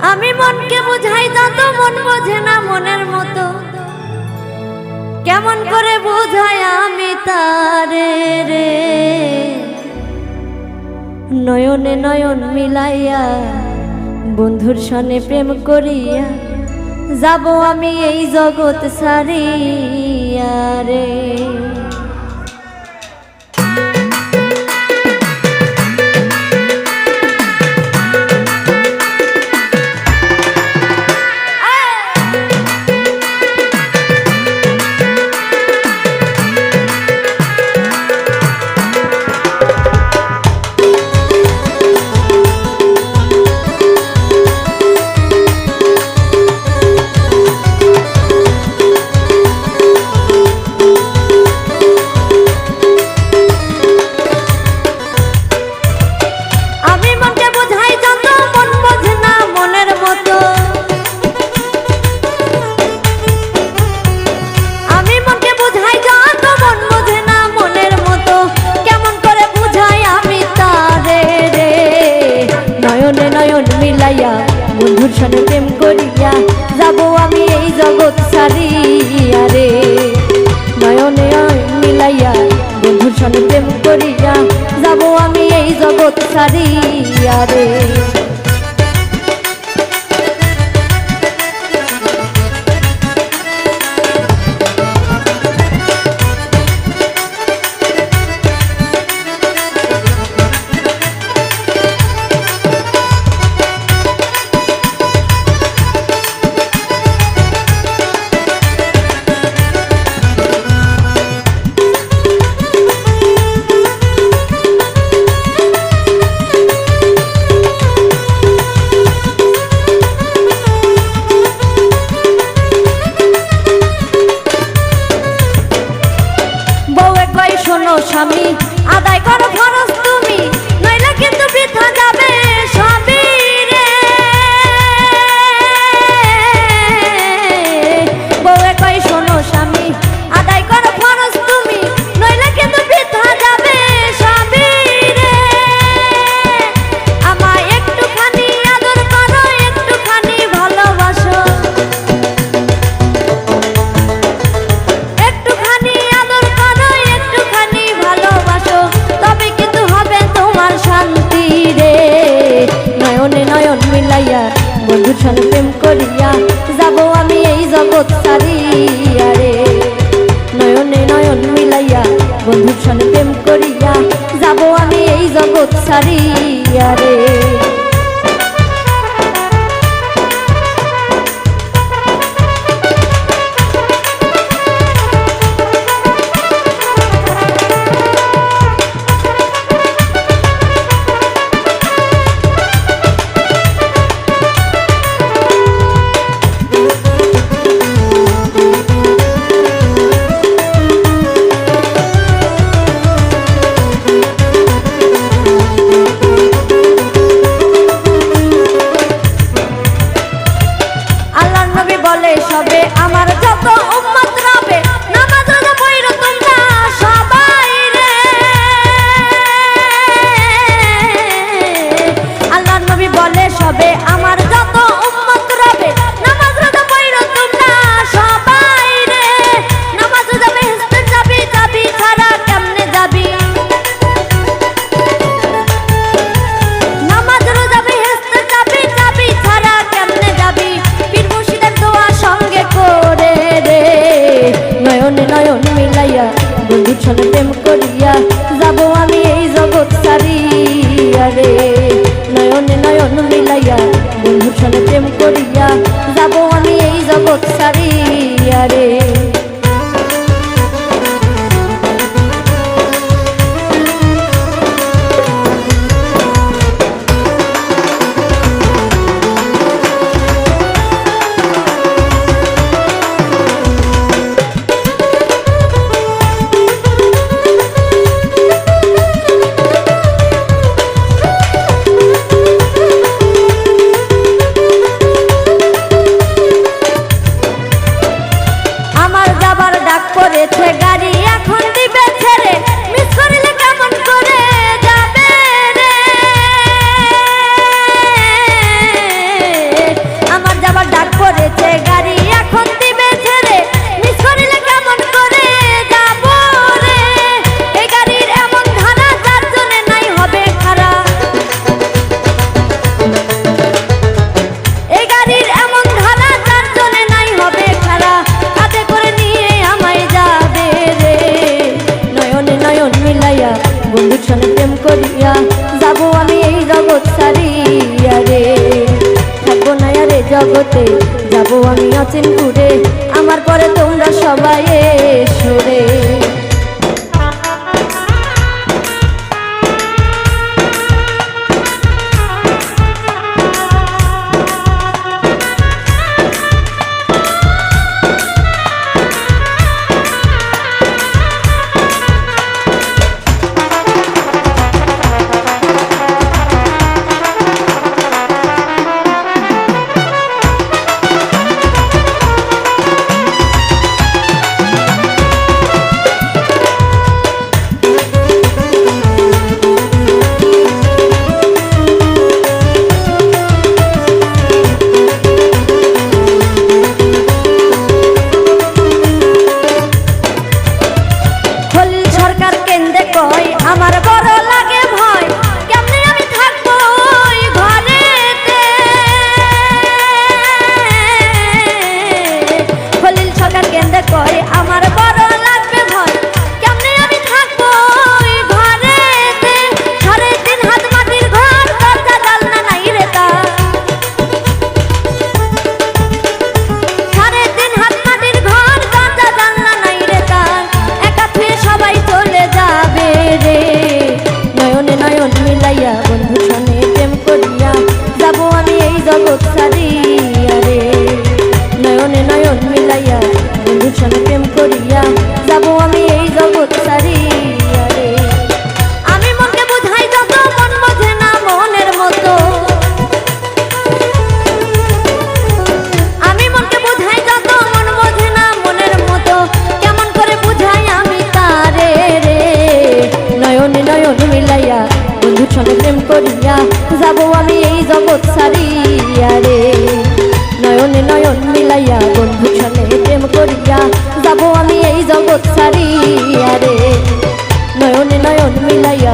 আমি মনকে বুঝাই যত মন বোঝে না মনের মতো, কেমন করে বুঝাই আমি তারে রে। নয়নে নয়ন মিলাইয়া বন্ধুর সনে প্রেম করিয়া যাব আমি এই জগৎ ছাড়িয়া রে। বন্ধুর সনে প্রেম করিয়া যাব আমি এই জগৎ ছাড়িয়া রে। নয়নে মিলাইয়া বন্ধুর সনে প্রেম করিয়া যাব আমি এই জগৎ ছাড়িয়া রে। শোনো স্বামী, আদায় করো খরচ তুমি, নইলে কিন্তু বৃথা যাবে সবই রে। বউয়ে কই শোনো স্বামী, আদায় করো খরচ তুমি, নইলে কিন্তু বৃথা যাবে সবই রে। আমায় একটুখানি আদর করো, একটুখানি ভালোবাসো, একটুখানি আদর করো, তবে কিন্তু হবে তোমার শান্তি রে। নয়নে নয়ন মিলাইয়া বন্ধুর সনে প্রেম করিয়া যাব আমি এই জগৎ ছাড়িয়া রে। নয়নে নয়ন মিলাইয়া বন্ধুর সনে প্রেম করিয়া যাব আমি এই জগৎ ছাড়িয়া রে। বলে সবে আমার যত উম্মত রবে, নামাজ রোজা পড়ো তোমরা সবাই রে। আল্লাহর নবী বলে সবে আমার যত উম্মত রবে, নামাজ রোজা পড়ো তোমরা সবাই রে। নামাজ রোজা বেহেশতে যাবি, যাবি ছাড়া কেমনে যাবি? নামাজ রোজা বেহেশতে যাবি, যাবি ছাড়া কেমনে যাবি? সঙ্গে করে রে। নয়নে নয়ন মিলাইয়া বন্ধুর সনে প্রেম করিয়া যাব আমি এই জগৎ ছাড়িয়া রে। নয়নে নয়ন মিলাইয়া বন্ধুর সনে প্রেম করিয়া যাব আমি এই জগৎ ছাড়িয়া রে। জগতে যাব আমি অচিন ঘুরে, আমার পরে তোমরা সবাই এসো রে। আমার বড় লাগে ভয়, কেমনে আমি থাকবো ওই ঘরেতে। খলিল সরকার কেন্দ্রে কয় আমার বড় লাগবে ভয়, কেমনে আমি থাকবো ওই ঘরেতে। 3.5 হাত মাটির ঘর, দরজা জানলা নাই রে তার। 3.5 হাত মাটির ঘর, দরজা জানলা নাই রে তার। একা থুয়ে সবাই চলে যাবে রে। নয়নে নয়ন মিলাইয়া বন্ধু সনে প্রেম করিয়া যাব আমি এই জগৎ ছাড়িয়া রে। নয়নে নয়ন মিলাইয়া বন্ধু সনে প্রেম করিয়া যাব আমি এই জগৎ ছাড়িয়া রে। আমি মনকে বুঝাই যত, মন বোঝে না মনের মতো। আমি মনকে বুঝাই যত, মন বোঝে না মনের মতো। কেমন করে বুঝাই আমি তারে রে। নয়নে নয়ন মিলাইয়া বন্ধু সঙ্গে প্রেম করিয়া যাব আমি এই জগৎ ছাড়িয়া রে। নয়নে নয়ন মিলাইয়া বন্ধু সঙ্গে প্রেম করিয়া যাব আমি এই জগৎ ছাড়িয়া রে। নয়নে নয়ন মিলাইয়া